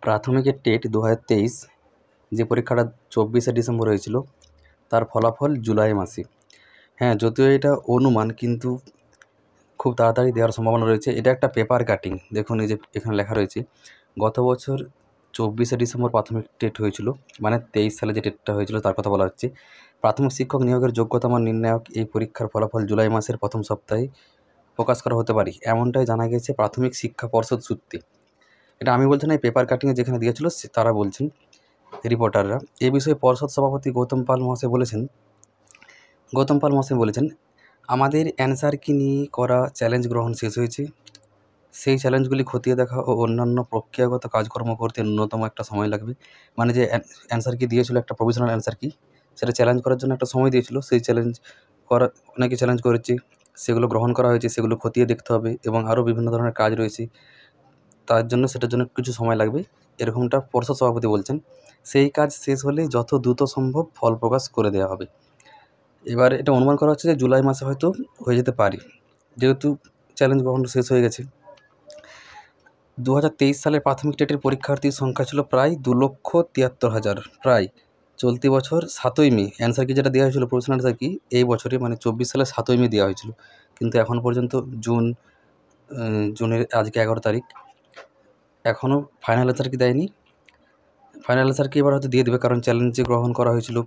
প্রাথমিকের TET 2023 যে পরীক্ষাটা 24শে December হয়েছিল তার ফলাফল জুলাই মাসে। হ্যাঁ, যদিও এটা অনুমান, কিন্তু খুব তাড়াতাড়ি দেওয়ার সম্ভাবনা রয়েছে। এটা একটা পেপার কাটিং। দেখুন, এই যে এখানে লেখা রয়েছে, গত বছর 24শে ডিসেম্বর প্রাথমিক টেট হয়েছিল, মানে 23 সালে যে টেটটা হয়েছিল তার কথা বলা হচ্ছে। প্রাথমিক শিক্ষক নিয়োগের যোগ্যতা মান নির্ণায়ক এই পরীক্ষার ফলাফল জুলাই মাসের প্রথম সপ্তাহে প্রকাশ করা হতে পারে, এমনটাই জানা গেছে প্রাথমিক শিক্ষা পর্ষদ সূত্রে। এটা আমি বলছি না, এই পেপার কাটিংয়ে যেখানে দিয়েছিল তারা বলছেন, রিপোর্টাররা। এ বিষয়ে পর্ষদ সভাপতি গৌতম পাল মহাশয় বলেছেন, আমাদের অ্যান্সার কি নিয়ে করা চ্যালেঞ্জ গ্রহণ শেষ হয়েছে। সেই চ্যালেঞ্জগুলি খতিয়ে দেখা ও অন্যান্য প্রক্রিয়াগত কাজকর্ম করতে ন্যূনতম একটা সময় লাগবে। মানে যে অ্যান্সার কি দিয়েছিল, একটা প্রভিশনাল অ্যান্সার কি, সেটা চ্যালেঞ্জ করার জন্য একটা সময় দিয়েছিল। সেই চ্যালেঞ্জ করা, অনেকে চ্যালেঞ্জ করেছে, সেগুলো গ্রহণ করা হয়েছে, সেগুলো খতিয়ে দেখতে হবে এবং আরও বিভিন্ন ধরনের কাজ রয়েছে, তার জন্য সেটার জন্য কিছু সময় লাগবে, এরকমটা পর্ষদ সভাপতি বলছেন। সেই কাজ শেষ হলে যত দ্রুত সম্ভব ফল প্রকাশ করে দেওয়া হবে। এবার এটা অনুমান করা হচ্ছে যে জুলাই মাসে হয়তো হয়ে যেতে পারে, যেহেতু চ্যালেঞ্জ গ্রহণ শেষ হয়ে গেছে। 2023 সালের প্রাথমিক টেটের পরীক্ষার্থীর সংখ্যা ছিল প্রায় 2,73,000। প্রায় চলতি বছর 7ই মে অ্যান্সার কি যেটা দেওয়া হয়েছিল, প্রফেশনাল অ্যান্সার কি, এই বছরে মানে 24 সালের 7ই মে দেওয়া হয়েছিল, কিন্তু এখন পর্যন্ত জুনের আজকে 11 তারিখ, এখনও ফাইনাল অ্যান্সার কি দেয়নি। ফাইনাল অ্যান্সার কি এবার হয়তো দিয়ে দেবে, কারণ চ্যালেঞ্জ যে গ্রহণ করা হয়েছিল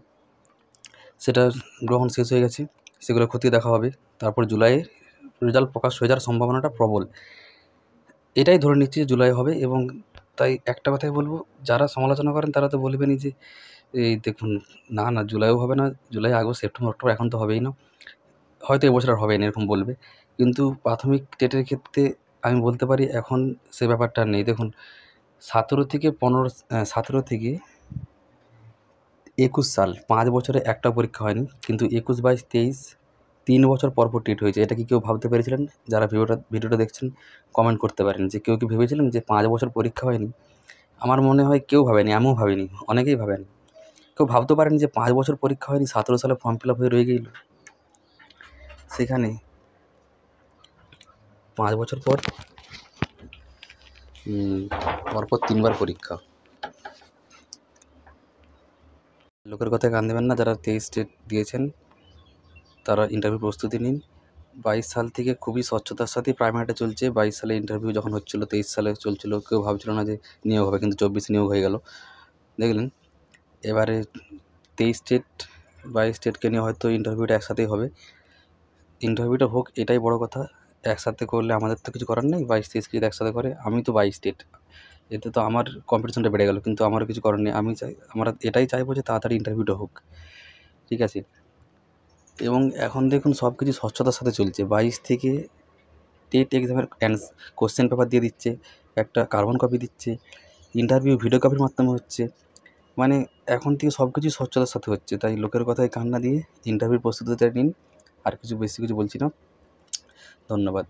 সেটা গ্রহণ শেষ হয়ে গেছে, সেগুলো খতিয়ে দেখা হবে, তারপর জুলাইয়ে রেজাল্ট প্রকাশ হয়ে যাওয়ার সম্ভাবনাটা প্রবল। এটাই ধরে নিচ্ছি যে জুলাই হবে। এবং তাই একটা কথাই বলবো, যারা সমালোচনা করেন তারা তো বলবেনই যে এই দেখুন, না জুলাইও হবে না, জুলাই, আগস্ট, সেপ্টেম্বর, অক্টোবর, এখন তো হবেই না, হয়তো এবছর আর হবেই না, এরকম বলবে। কিন্তু প্রাথমিক টেটের ক্ষেত্রে আমি বলতে পারি এখন সে ব্যাপারটা নেই। দেখুন, 17 থেকে 21 সাল, 5 বছরে একটা পরীক্ষা হয়নি, কিন্তু 21, 22, 23 3 বছর পরপর টেট হয়েছে। এটা কি কেউ ভাবতে পেরেছিলেন? যারা ভিডিওটা দেখছেন কমেন্ট করতে পারেন যে কেউ কি ভেবেছিলেন যে 5 বছর পরীক্ষা হয়নি? আমার মনে হয় কেউ ভাবেনি, আমিও ভাবিনি, অনেকেই ভাবেনি। কেউ ভাবতে পারেনি যে 5 বছর পরীক্ষা হয়নি, 17 সালে ফর্ম ফিল আপ হয়ে রয়ে গেল। সেখানে 5 বছর পরপর 3বার পরীক্ষা। লোকের কথায় কান দেবেন না। যারা 23 টেট দিয়েছেন তারা ইন্টারভিউ প্রস্তুতি নিন। 22 সাল থেকে খুবই স্বচ্ছতার সাথে প্রাইমারিটা চলছে। 22 সালে ইন্টারভিউ যখন হচ্ছিলো, 23 সালে চলছিল, কেউ ভাবছিল না যে নিয়োগ হবে, কিন্তু 24 নিয়োগ হয়ে গেল, দেখলেন। এবারে 23 টেট 22 টেটকে নিয়ে হয়তো ইন্টারভিউটা একসাথেই হবে। ইন্টারভিউটা হোক, এটাই বড় কথা। একসাথে করলে আমাদের তো কিছু করার নেই। 22-23 যদি একসাথে করে, আমি তো 22 টেট, এতে তো আমার কম্পিটিশনটা বেড়ে গেল, কিন্তু আমারও কিছু করার নেই। আমরা এটাই চাইবো যে তাড়াতাড়ি ইন্টারভিউটা হোক, ঠিক আছে। এবং এখন দেখুন সব কিছু স্বচ্ছতার সাথে চলছে। 22 থেকে টেট এক্সামের কোশ্চেন পেপার দিয়ে দিচ্ছে, একটা কার্বন কপি দিচ্ছে, ইন্টারভিউ ভিডিও কপির মাধ্যমে হচ্ছে, মানে এখন থেকে সব কিছু স্বচ্ছতার সাথে হচ্ছে। তাই লোকের কথায় কান না দিয়ে ইন্টারভিউর প্রস্তুতিটা নিন। আর বেশি কিছু বলছি না। ধন্যবাদ।